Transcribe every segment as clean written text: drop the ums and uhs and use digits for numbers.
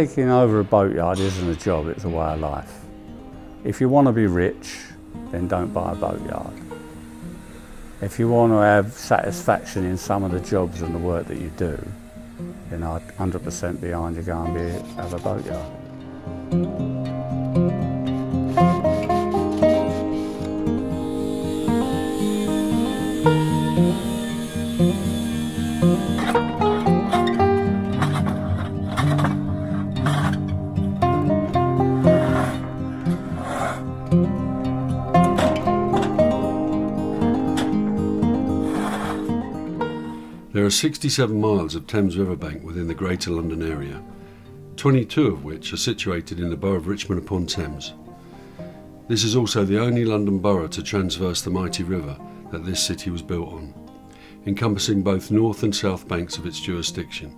taking over a boatyard isn't a job, it's a way of life. If you want to be rich, then don't buy a boatyard. If you want to have satisfaction in some of the jobs and the work that you do, then I'd 100% behind you go and have a boatyard. There are 67 miles of Thames riverbank within the Greater London area, 22 of which are situated in the borough of Richmond upon Thames. This is also the only London borough to transverse the mighty river that this city was built on, encompassing both north and south banks of its jurisdiction.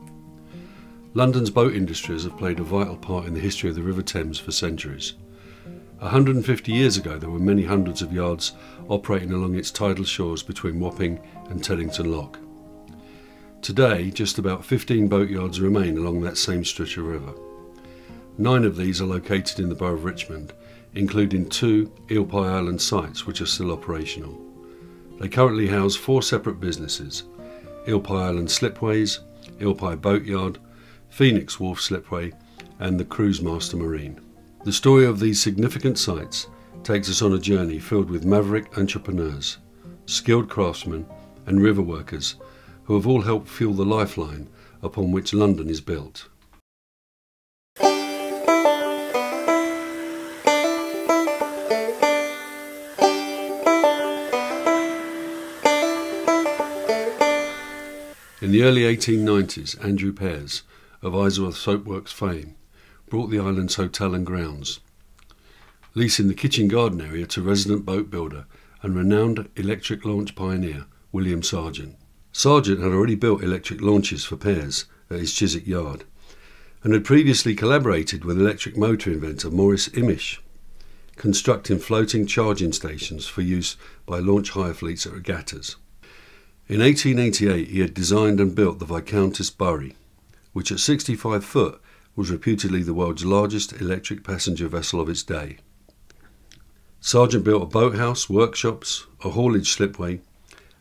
London's boat industries have played a vital part in the history of the River Thames for centuries. 150 years ago there were many hundreds of yards operating along its tidal shores between Wapping and Teddington Lock. Today, just about 15 boatyards remain along that same stretch of river. 9 of these are located in the borough of Richmond, including 2 Eel Pie Island sites which are still operational. They currently house 4 separate businesses: Eel Pie Island Slipways, Eel Pie Boatyard, Phoenix Wharf Slipway and the Cruise Master Marine. The story of these significant sites takes us on a journey filled with maverick entrepreneurs, skilled craftsmen and river workers who have all helped fuel the lifeline upon which London is built. In the early 1890s, Andrew Pears, of Isleworth Soapworks fame, brought the island's hotel and grounds, leasing the kitchen garden area to resident boat builder and renowned electric launch pioneer William Sargent. Sargent had already built electric launches for Pears at his Chiswick yard and had previously collaborated with electric motor inventor Maurice Imish, constructing floating charging stations for use by launch hire fleets at regattas. In 1888 he had designed and built the Viscountess Bury, which at 65 foot was reputedly the world's largest electric passenger vessel of its day. Sargent built a boathouse, workshops, a haulage slipway,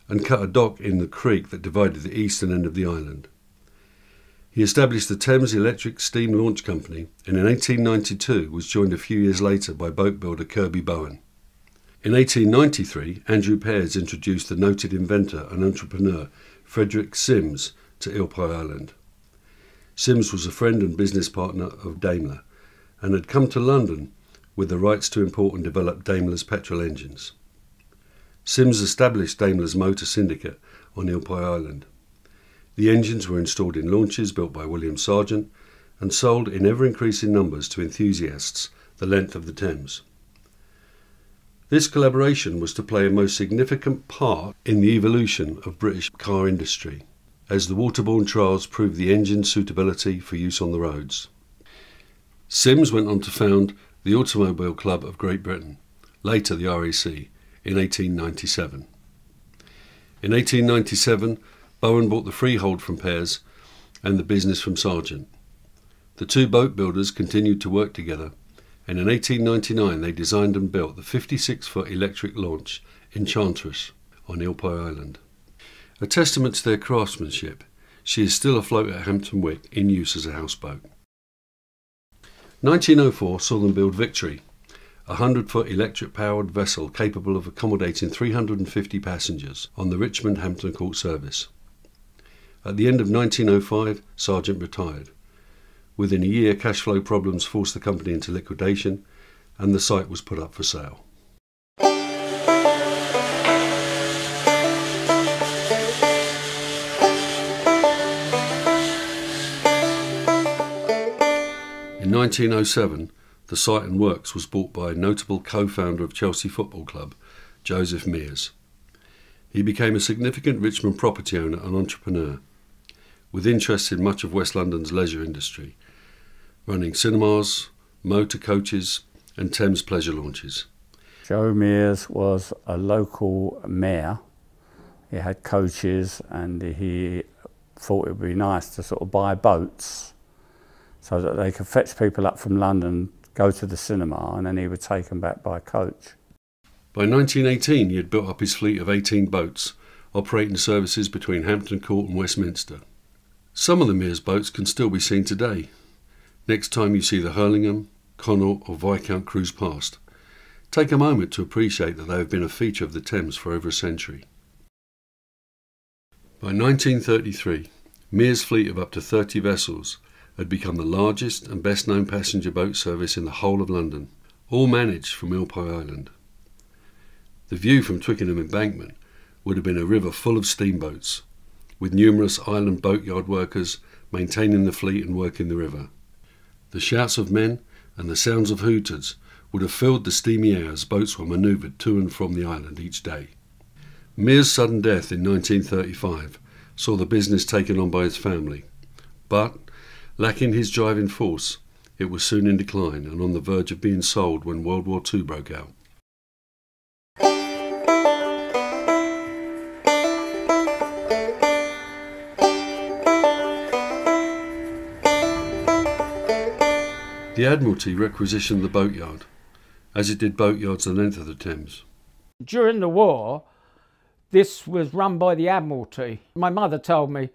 and cut a dock in the creek that divided the eastern end of the island. He established the Thames Electric Steam Launch Company and in 1892 was joined a few years later by boat builder Kirby Bowen. In 1893, Andrew Pears introduced the noted inventor and entrepreneur Frederick Sims to Eel Pie Island. Sims was a friend and business partner of Daimler and had come to London with the rights to import and develop Daimler's petrol engines. Sims established Daimler's motor syndicate on Eel Pie Island. The engines were installed in launches built by William Sargent and sold in ever-increasing numbers to enthusiasts the length of the Thames. This collaboration was to play a most significant part in the evolution of British car industry, as the waterborne trials proved the engine's suitability for use on the roads. Sims went on to found the Automobile Club of Great Britain, later the RAC, in 1897. In 1897, Bowen bought the freehold from Pears and the business from Sargent. The two boat builders continued to work together, and in 1899 they designed and built the 56-foot electric launch Enchantress on Eel Pie Island. A testament to their craftsmanship, she is still afloat at Hampton Wick in use as a houseboat. 1904 saw them build Victory, a 100-foot electric-powered vessel capable of accommodating 350 passengers on the Richmond-Hampton Court service. At the end of 1905, Sargent retired. Within a year, cash flow problems forced the company into liquidation, and the site was put up for sale. In 1907, the site and works was bought by a notable co-founder of Chelsea Football Club, Joseph Mears. He became a significant Richmond property owner and entrepreneur, with interests in much of West London's leisure industry, running cinemas, motor coaches and Thames pleasure launches. Joe Mears was a local mayor. He had coaches and he thought it would be nice to sort of buy boats so that they could fetch people up from London, go to the cinema, and then he would take them back by coach. By 1918 he had built up his fleet of 18 boats, operating services between Hampton Court and Westminster. Some of the Mears boats can still be seen today. Next time you see the Hurlingham, Connaught or Viscount cruise past, take a moment to appreciate that they have been a feature of the Thames for over a century. By 1933, Mears' fleet of up to 30 vessels had become the largest and best known passenger boat service in the whole of London, all managed from Eel Pie Island. The view from Twickenham Embankment would have been a river full of steamboats, with numerous island boatyard workers maintaining the fleet and working the river. The shouts of men and the sounds of hooters would have filled the steamy air as boats were manoeuvred to and from the island each day. Mears' sudden death in 1935 saw the business taken on by his family, but, lacking his driving force, it was soon in decline and on the verge of being sold when World War II broke out. The Admiralty requisitioned the boatyard, as it did boatyards the length of the Thames. During the war, this was run by the Admiralty. My mother told me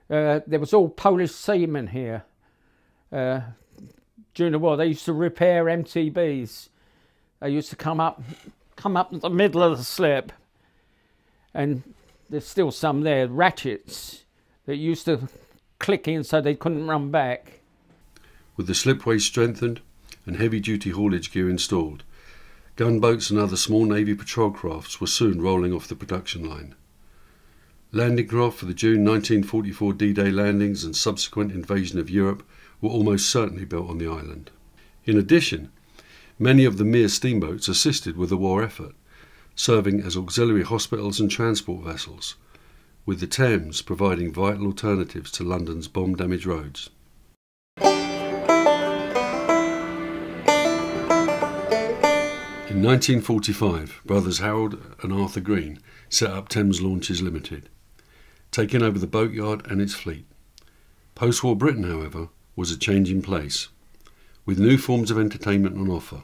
there was all Polish seamen here. During the war, they used to repair MTBs. They used to come up in the middle of the slip, and there's still some there, ratchets that used to click in so they couldn't run back. With the slipways strengthened and heavy-duty haulage gear installed, gunboats and other small Navy patrol crafts were soon rolling off the production line. Landing craft for the June 1944 D-Day landings and subsequent invasion of Europe were almost certainly built on the island. In addition, many of the Mears steamboats assisted with the war effort, serving as auxiliary hospitals and transport vessels, with the Thames providing vital alternatives to London's bomb-damaged roads. In 1945, brothers Harold and Arthur Green set up Thames Launches Limited, taking over the boatyard and its fleet. Post-war Britain, however, was a changing place, with new forms of entertainment on offer.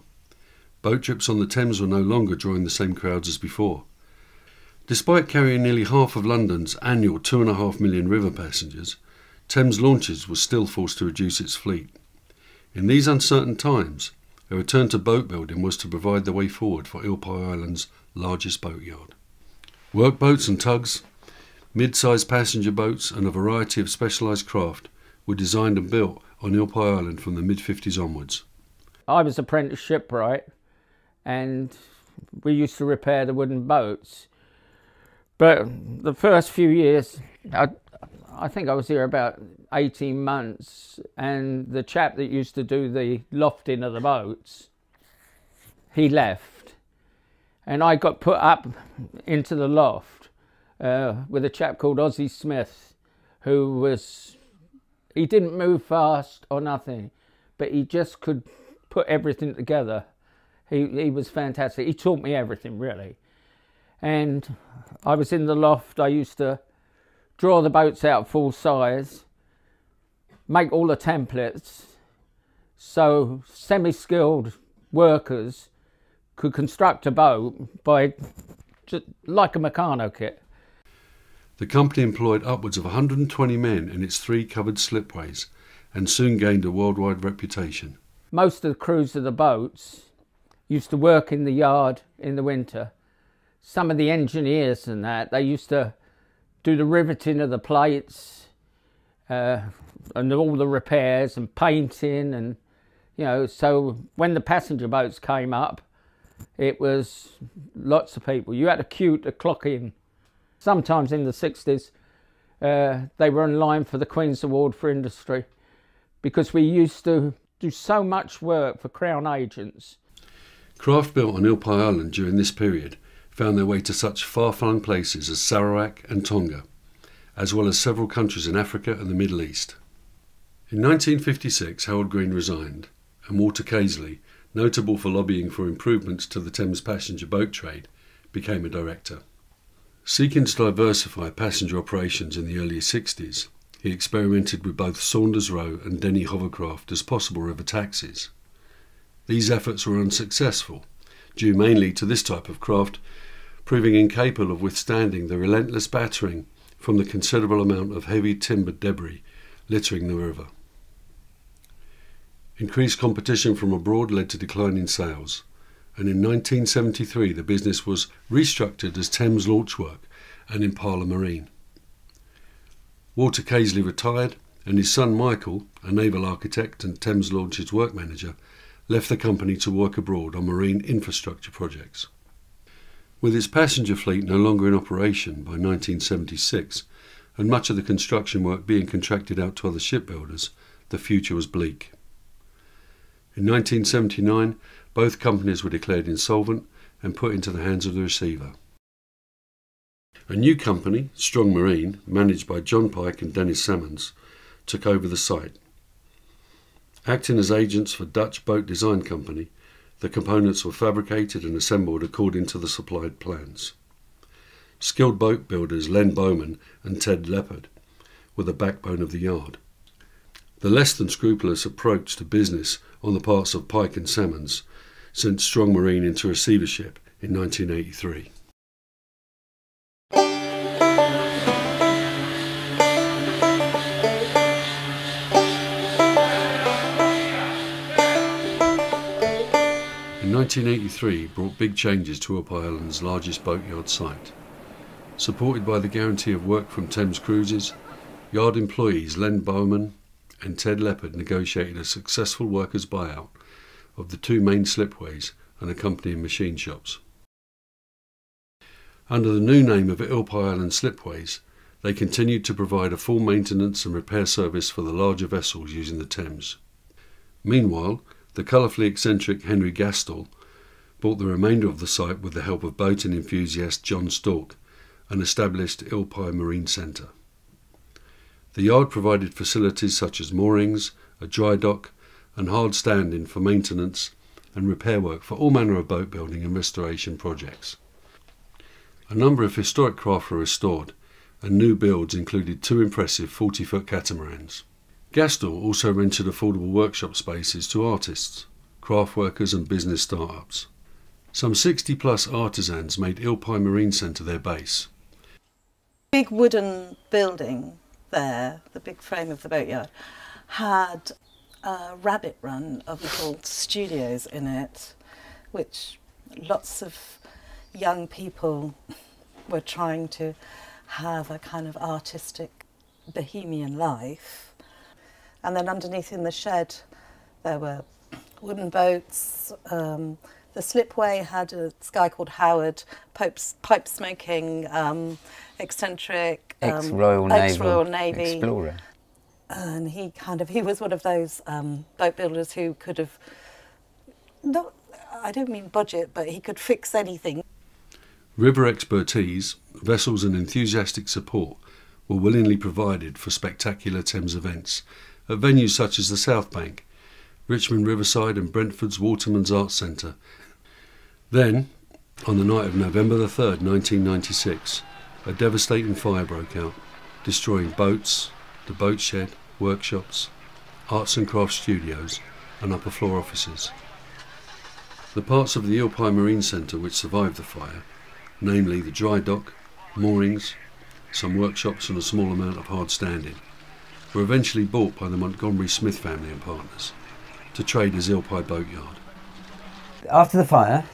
Boat trips on the Thames were no longer drawing the same crowds as before. Despite carrying nearly half of London's annual 2.5 million river passengers, Thames Launches was still forced to reduce its fleet. In these uncertain times, a return to boat building was to provide the way forward for Eel Pie Island's largest boatyard. Workboats and tugs, mid-sized passenger boats and a variety of specialised craft were designed and built on Eel Pie Island from the mid-50s onwards. I was apprentice shipwright, and we used to repair the wooden boats. But the first few years, I think I was here about 18 months, and the chap that used to do the lofting of the boats, he left, and I got put up into the loft with a chap called Ozzie Smith, he didn't move fast or nothing, but he just could put everything together. He was fantastic. He taught me everything, really. And I was in the loft. I used to draw the boats out full size, make all the templates, so semi-skilled workers could construct a boat by just like a Meccano kit. The company employed upwards of 120 men in its 3 covered slipways and soon gained a worldwide reputation. Most of the crews of the boats used to work in the yard in the winter. Some of the engineers and that, they used to do the riveting of the plates and all the repairs and painting, and so when the passenger boats came up, it was lots of people. You had to queue to clock in. Sometimes in the 60s they were in line for the Queen's Award for Industry, because we used to do so much work for Crown agents. Craft built on Eel Pie Island during this period found their way to such far-flung places as Sarawak and Tonga, as well as several countries in Africa and the Middle East. In 1956, Harold Green resigned, and Walter Casely, notable for lobbying for improvements to the Thames passenger boat trade, became a director. Seeking to diversify passenger operations in the early 60s, he experimented with both Saunders Row and Denny hovercraft as possible river taxis. These efforts were unsuccessful, due mainly to this type of craft proving incapable of withstanding the relentless battering from the considerable amount of heavy timbered debris littering the river. Increased competition from abroad led to declining sales, and in 1973 the business was restructured as Thames Launch Work and Impala Marine. Walter Casely retired, and his son Michael, a naval architect and Thames Launch's work manager, left the company to work abroad on marine infrastructure projects. With its passenger fleet no longer in operation by 1976, and much of the construction work being contracted out to other shipbuilders, the future was bleak. In 1979, both companies were declared insolvent and put into the hands of the receiver. A new company, Strong Marine, managed by John Pike and Dennis Salmons, took over the site. Acting as agents for Dutch Boat Design Company, the components were fabricated and assembled according to the supplied plans. Skilled boat builders Len Bowman and Ted Leppard were the backbone of the yard. The less than scrupulous approach to business on the parts of Pike and Salmons sent Strong Marine into receivership in 1983. In 1983 brought big changes to Eel Pie Island's largest boatyard site. Supported by the guarantee of work from Thames Cruises, yard employees Len Bowman and Ted Leppard negotiated a successful workers' buyout of the two main slipways and accompanying machine shops. Under the new name of Eel Pie Island Slipways, they continued to provide a full maintenance and repair service for the larger vessels using the Thames. Meanwhile, the colourfully eccentric Henry Gaskell bought the remainder of the site with the help of boating enthusiast John Stork and established Eel Pie Marine Centre. The yard provided facilities such as moorings, a dry dock and hard standing for maintenance and repair work for all manner of boat building and restoration projects. A number of historic craft were restored, and new builds included two impressive 40-foot catamarans. Gaskell also rented affordable workshop spaces to artists, craft workers and business start-ups. Some 60-plus artisans made Eel Pie Marine Centre their base. Big wooden building there, the big frame of the boatyard, had a rabbit run of little studios in it, which lots of young people were trying to have a kind of artistic bohemian life. And then underneath in the shed there were wooden boats. The slipway had a guy called Howard, pipe smoking, eccentric, ex-Royal Navy explorer. And he was one of those boat builders who could have, not, I don't mean budget, but he could fix anything. River expertise, vessels and enthusiastic support were willingly provided for spectacular Thames events at venues such as the South Bank, Richmond Riverside and Brentford's Waterman's Arts Centre. Then, on the night of November the 3rd, 1996, a devastating fire broke out, destroying boats, the boat shed, workshops, arts and crafts studios and upper floor offices. The parts of the Eel Pie Marine Centre which survived the fire, namely the dry dock, moorings, some workshops and a small amount of hard standing, were eventually bought by the Montgomery Smith family and partners to trade as Eel Pie Boatyard. After the fire,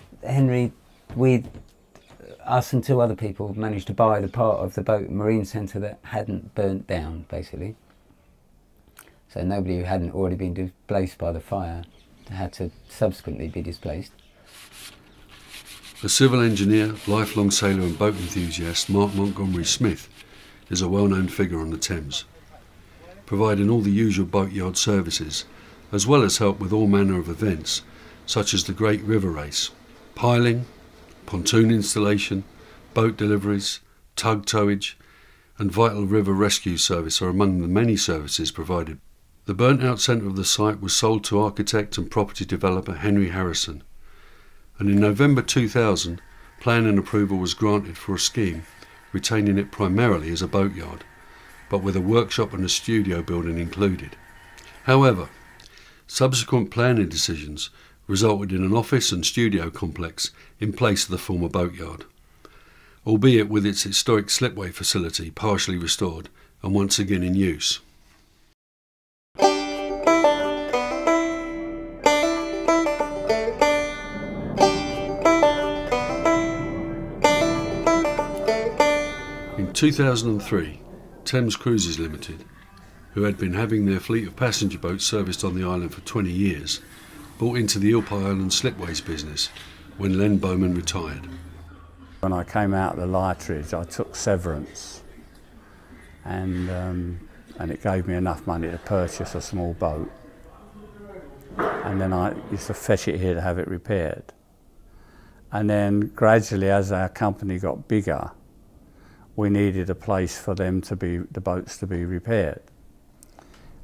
us and two other people managed to buy the part of the boat marine centre that hadn't burnt down, basically. So nobody who hadn't already been displaced by the fire had to subsequently be displaced. A civil engineer, lifelong sailor and boat enthusiast, Mark Montgomery Smith, is a well-known figure on the Thames, providing all the usual boatyard services, as well as help with all manner of events, such as the Great River Race, piling, pontoon installation, boat deliveries, tug towage, and vital river rescue service are among the many services provided. The burnt-out centre of the site was sold to architect and property developer Henry Harrison, and in November 2000, planning approval was granted for a scheme retaining it primarily as a boatyard, but with a workshop and a studio building included. However, subsequent planning decisions resulted in an office and studio complex in place of the former boatyard, albeit with its historic slipway facility partially restored and once again in use. In 2003, Thames Cruises Limited, who had been having their fleet of passenger boats serviced on the island for 20 years, bought into the Eel Pie Island slipways business when Len Bowman retired. When I came out of the Lightridge, I took severance, and it gave me enough money to purchase a small boat. And then I used to fetch it here to have it repaired. And then gradually, as our company got bigger, we needed a place for them to be, the boats to be repaired.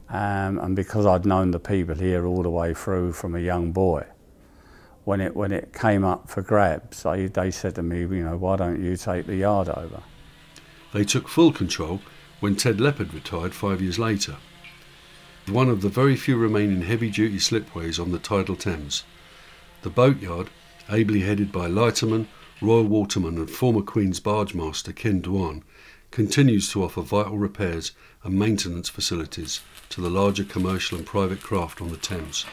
And because I'd known the people here all the way through from a young boy, when it came up for grabs, they said to me, you know, why don't you take the yard over? They took full control when Ted Leopard retired 5 years later. One of the very few remaining heavy-duty slipways on the tidal Thames, the Boatyard, ably headed by lighterman, Royal Waterman and former Queen's Barge Master Ken Dwan, continues to offer vital repairs and maintenance facilities to the larger commercial and private craft on the Thames.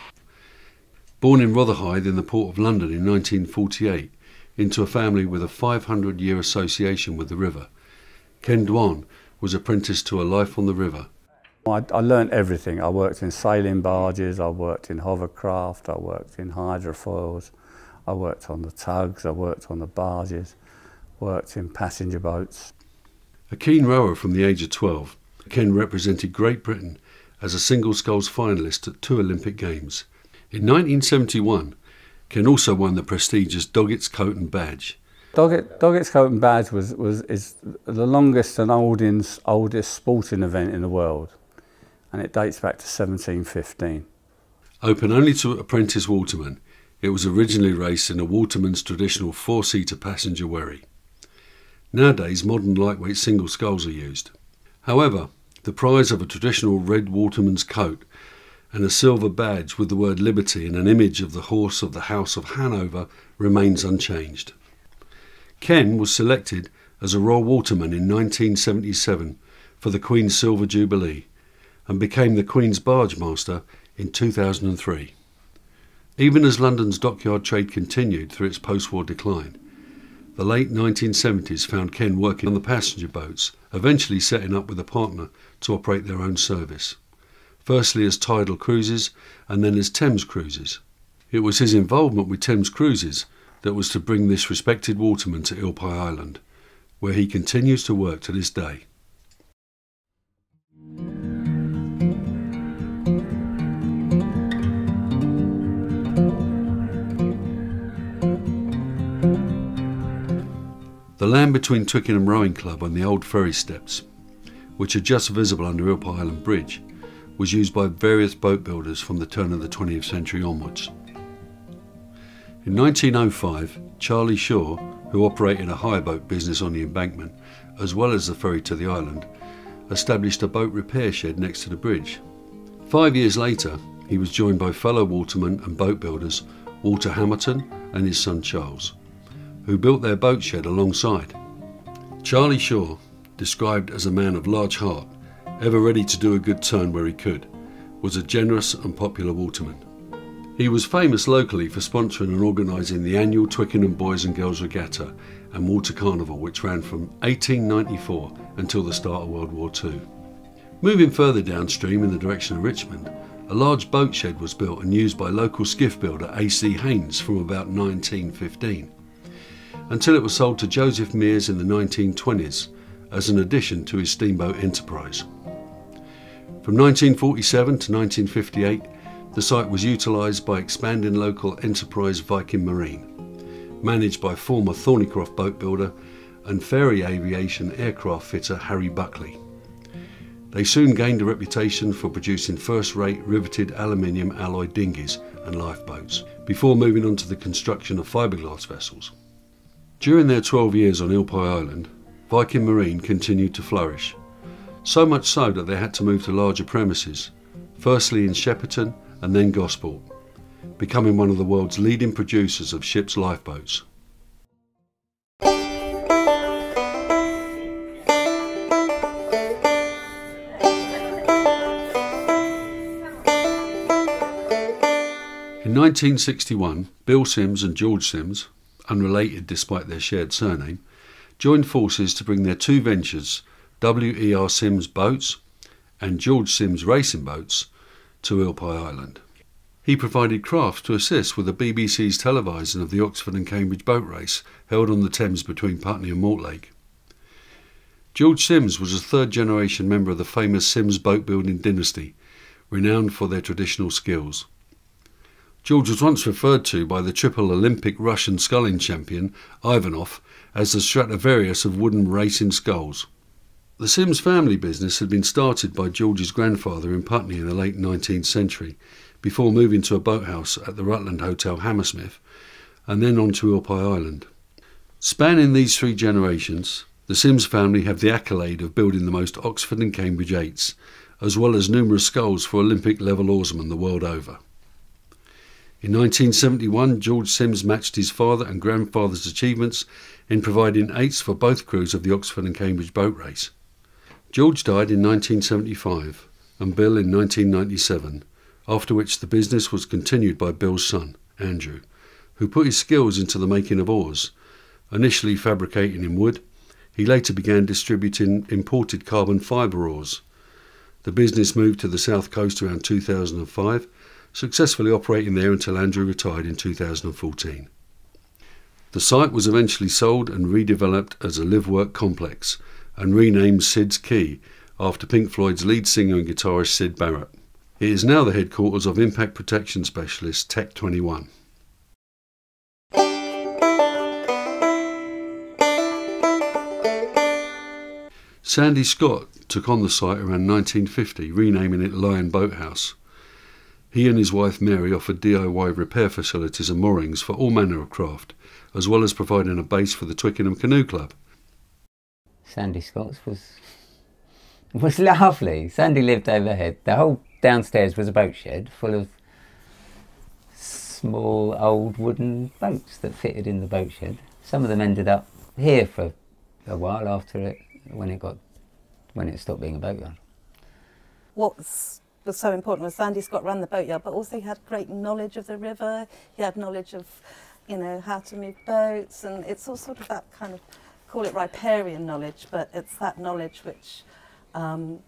Born in Rotherhithe in the Port of London in 1948, into a family with a 500-year association with the river, Ken Dwan was apprenticed to a life on the river. I learnt everything. I worked in sailing barges, I worked in hovercraft, I worked in hydrofoils, I worked on the tugs, I worked on the barges, worked in passenger boats. A keen rower from the age of 12, Ken represented Great Britain as a single sculls finalist at 2 Olympic Games. In 1971, Ken also won the prestigious Doggett's Coat and Badge. Doggett's Coat and Badge is the longest and oldest sporting event in the world, and it dates back to 1715. Open only to apprentice watermen, it was originally raced in a waterman's traditional 4-seater passenger wherry. Nowadays, modern lightweight single sculls are used. However, the prize of a traditional red waterman's coat and a silver badge with the word Liberty and an image of the horse of the House of Hanover remains unchanged. Ken was selected as a Royal Waterman in 1977 for the Queen's Silver Jubilee and became the Queen's Barge Master in 2003. Even as London's dockyard trade continued through its post-war decline, the late 1970s found Ken working on the passenger boats, eventually setting up with a partner to operate their own service, firstly as Tidal Cruises and then as Thames Cruises. It was his involvement with Thames Cruises that was to bring this respected waterman to Eel Pie Island, where he continues to work to this day. The land between Twickenham Rowing Club and the old ferry steps, which are just visible under Eel Pie Island Bridge, was used by various boat builders from the turn of the 20th century onwards. In 1905, Charlie Shaw, who operated a hire boat business on the embankment, as well as the ferry to the island, established a boat repair shed next to the bridge. 5 years later, he was joined by fellow watermen and boat builders Walter Hamilton and his son Charles, who built their boat shed alongside. Charlie Shaw, described as a man of large heart, ever ready to do a good turn where he could, was a generous and popular waterman. He was famous locally for sponsoring and organising the annual Twickenham Boys and Girls Regatta and Water Carnival, which ran from 1894 until the start of World War II. Moving further downstream in the direction of Richmond, a large boat shed was built and used by local skiff builder A.C. Haynes from about 1915, until it was sold to Joseph Mears in the 1920s as an addition to his steamboat enterprise. From 1947 to 1958, the site was utilised by expanding local enterprise Viking Marine, managed by former Thornycroft boat builder and Fairey Aviation aircraft fitter Harry Buckley. They soon gained a reputation for producing first-rate riveted aluminium alloy dinghies and lifeboats, before moving on to the construction of fiberglass vessels. During their 12 years on Eel Pie Island, Viking Marine continued to flourish, so much so that they had to move to larger premises, firstly in Shepperton and then Gosport, becoming one of the world's leading producers of ships' lifeboats. In 1961, Bill Sims and George Sims, unrelated despite their shared surname, joined forces to bring their two ventures, W.E.R. Sims Boats and George Sims Racing Boats, to Eel Pie Island. He provided crafts to assist with the BBC's televising of the Oxford and Cambridge boat race held on the Thames between Putney and Mortlake. George Sims was a third-generation member of the famous Sims boat-building dynasty, renowned for their traditional skills. George was once referred to by the triple Olympic Russian sculling champion Ivanov as the Stradivarius of wooden racing sculls. The Sims family business had been started by George's grandfather in Putney in the late 19th century, before moving to a boathouse at the Rutland Hotel Hammersmith, and then on to Eel Pie Island. Spanning these three generations, the Sims family have the accolade of building the most Oxford and Cambridge 8s, as well as numerous sculls for Olympic-level oarsmen the world over. In 1971, George Sims matched his father and grandfather's achievements in providing 8s for both crews of the Oxford and Cambridge boat race. George died in 1975 and Bill in 1997, after which the business was continued by Bill's son, Andrew, who put his skills into the making of oars, initially fabricating in wood. He later began distributing imported carbon fibre oars. The business moved to the south coast around 2005, successfully operating there until Andrew retired in 2014. The site was eventually sold and redeveloped as a live-work complex and renamed Sid's Quay after Pink Floyd's lead singer and guitarist Syd Barrett. It is now the headquarters of impact protection specialist Tech 21. Sandy Scott took on the site around 1950, renaming it Lion Boathouse. He and his wife Mary offered DIY repair facilities and moorings for all manner of craft, as well as providing a base for the Twickenham Canoe Club. Sandy Scott's was lovely. Sandy lived overhead. The whole downstairs was a boat shed full of small old wooden boats that fitted in the boat shed. Some of them ended up here for a while after it, when it stopped being a boatyard. What was so important was Sandy Scott ran the boatyard, but also he had great knowledge of the river. He had knowledge of, how to move boats, and it's all sort of that kind of, call it riparian knowledge, but it's that knowledge which I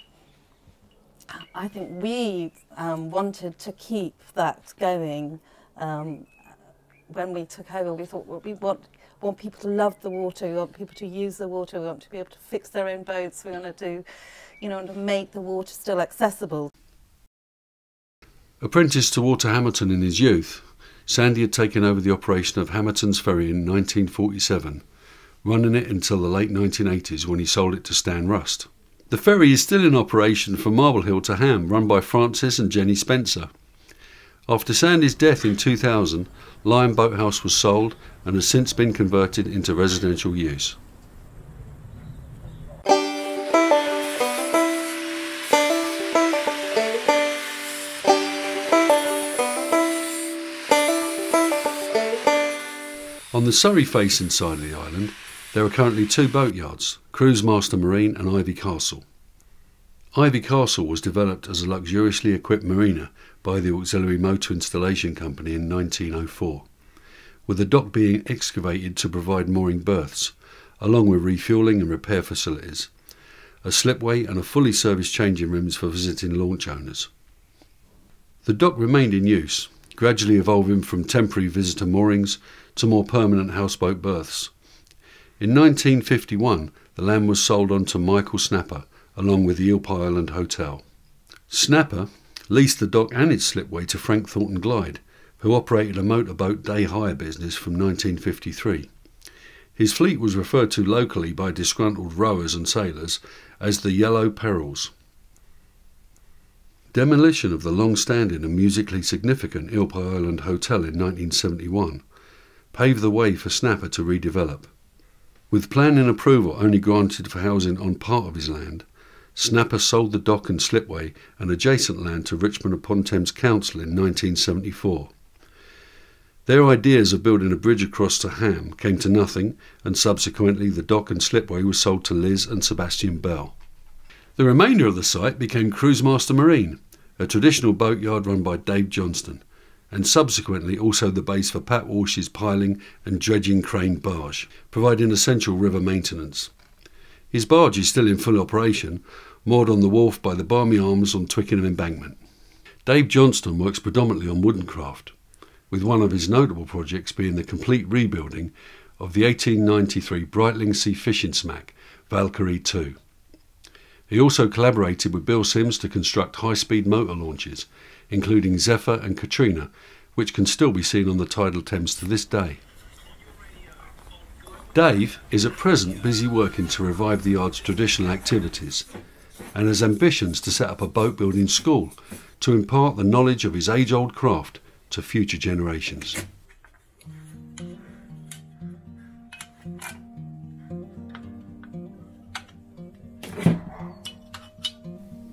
think we wanted to keep that going. When we took over, we thought, well, we want people to love the water, we want people to use the water, we want to be able to fix their own boats, we want to do, to make the water still accessible. Apprenticed to Walter Hamilton in his youth, Sandy had taken over the operation of Hamilton's Ferry in 1947, running it until the late 1980s when he sold it to Stan Rust. The ferry is still in operation from Marble Hill to Ham, run by Francis and Jenny Spencer. After Sandy's death in 2000, Lion Boathouse was sold and has since been converted into residential use. On the Surrey-facing side of the island, there are currently two boatyards, Cruise Master Marine and Ivy Castle. Ivy Castle was developed as a luxuriously equipped marina by the Auxiliary Motor Installation Company in 1904, with the dock being excavated to provide mooring berths, along with refuelling and repair facilities, a slipway and a fully serviced changing rooms for visiting launch owners. The dock remained in use, gradually evolving from temporary visitor moorings to more permanent houseboat berths. In 1951, the land was sold on to Michael Snapper, along with the Eel Pie Island Hotel. Snapper leased the dock and its slipway to Frank Thornton Glyde, who operated a motorboat day hire business from 1953. His fleet was referred to locally by disgruntled rowers and sailors as the Yellow Perils. Demolition of the long-standing and musically significant Eel Pie Island Hotel in 1971 paved the way for Snapper to redevelop. With planning approval only granted for housing on part of his land, Snapper sold the dock and slipway and adjacent land to Richmond upon Thames Council in 1974. Their ideas of building a bridge across to Ham came to nothing, and subsequently the dock and slipway was sold to Liz and Sebastian Bell. The remainder of the site became Cruisemaster Marine, a traditional boatyard run by Dave Johnston, and subsequently also the base for Pat Walsh's piling and dredging crane barge, providing essential river maintenance. His barge is still in full operation, moored on the wharf by the Barmy Arms on Twickenham Embankment. Dave Johnston works predominantly on wooden craft, with one of his notable projects being the complete rebuilding of the 1893 Breitling Sea fishing smack, Valkyrie II. He also collaborated with Bill Sims to construct high-speed motor launches, including Zephyr and Katrina, which can still be seen on the tidal Thames to this day. Dave is at present busy working to revive the yard's traditional activities and has ambitions to set up a boat building school to impart the knowledge of his age-old craft to future generations.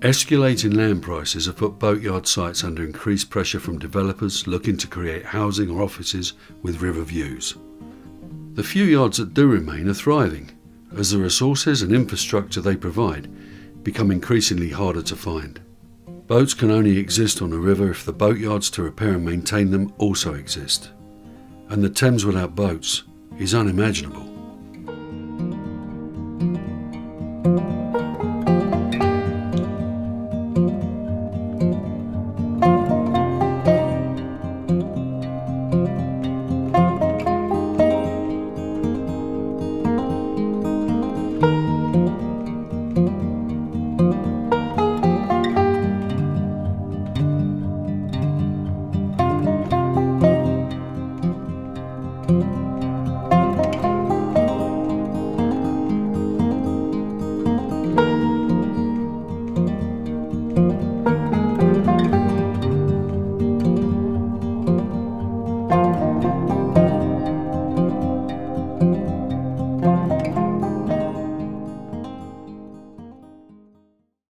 Escalating land prices have put boatyard sites under increased pressure from developers looking to create housing or offices with river views. The few yards that do remain are thriving, as the resources and infrastructure they provide become increasingly harder to find. Boats can only exist on a river if the boatyards to repair and maintain them also exist, and the Thames without boats is unimaginable.